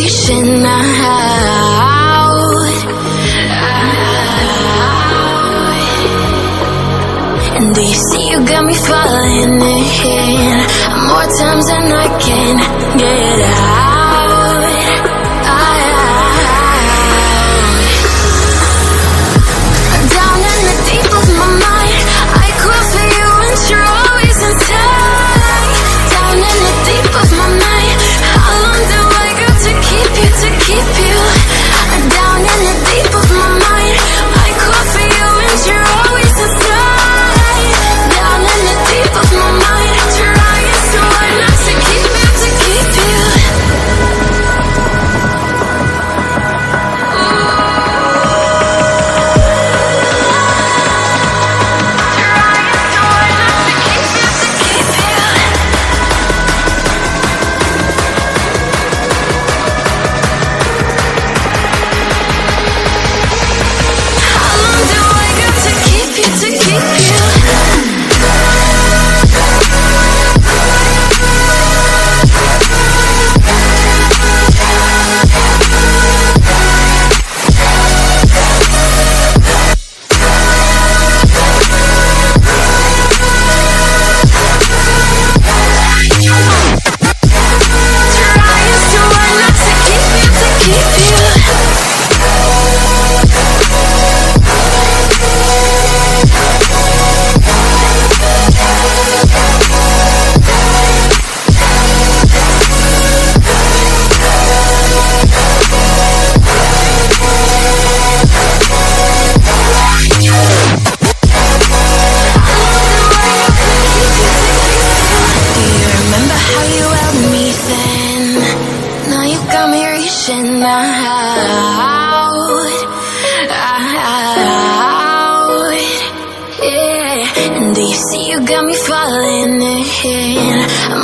reaching out. And do you see you got me falling in more times than I can get out. Down in the deep of my mind, I call for you and you're always inside. Down in the deep of my mind, how long do I got to keep you, to keep you? Down in the deep of my mind, I call for you and you're always inside. Down in the deep of my mind, trying so hard not to keep you, to keep you.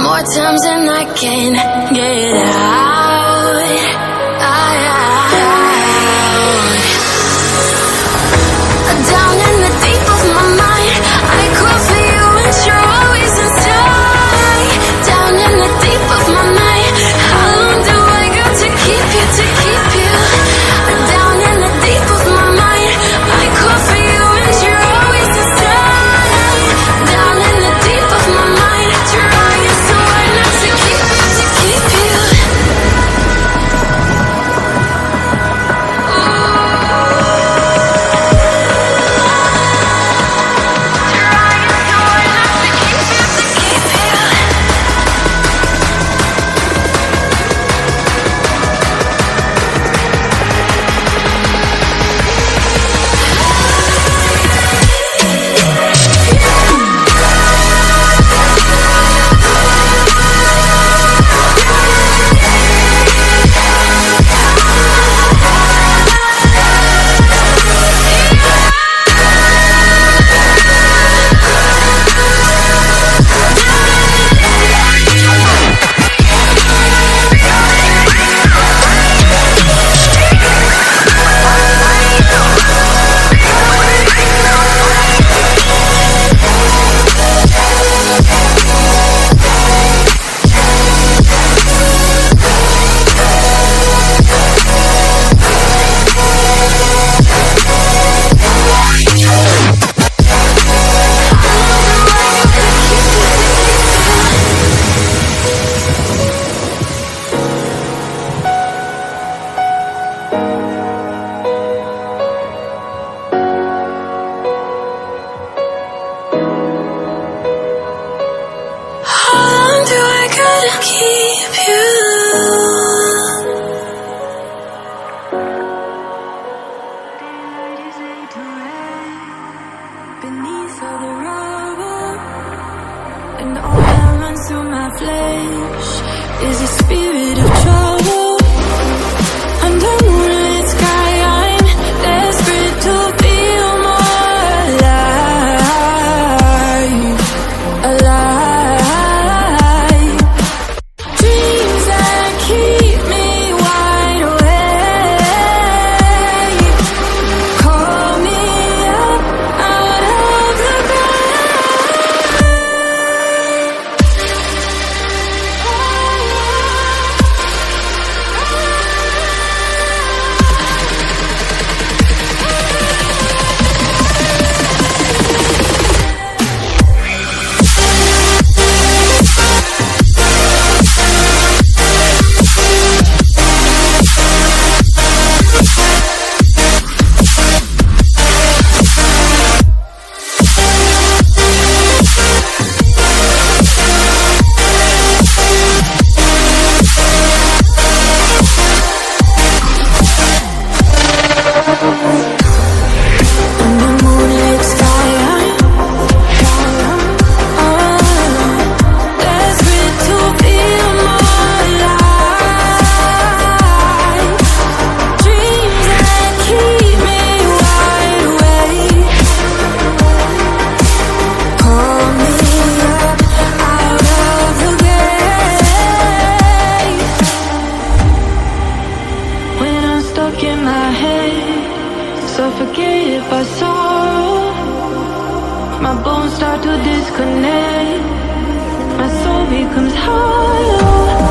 More times than I can get out. Down in the deep of my mind, I call for you and you're always inside. Down in the deep of my mind, how long do I got to keep you, to keep you? Down in the deep of my mind, I call for you and you're always inside. Down in the deep of my mind, trying so hard not to keep you, to keep you. Suffocated by sorrow, my bones start to disconnect, my soul becomes hollow.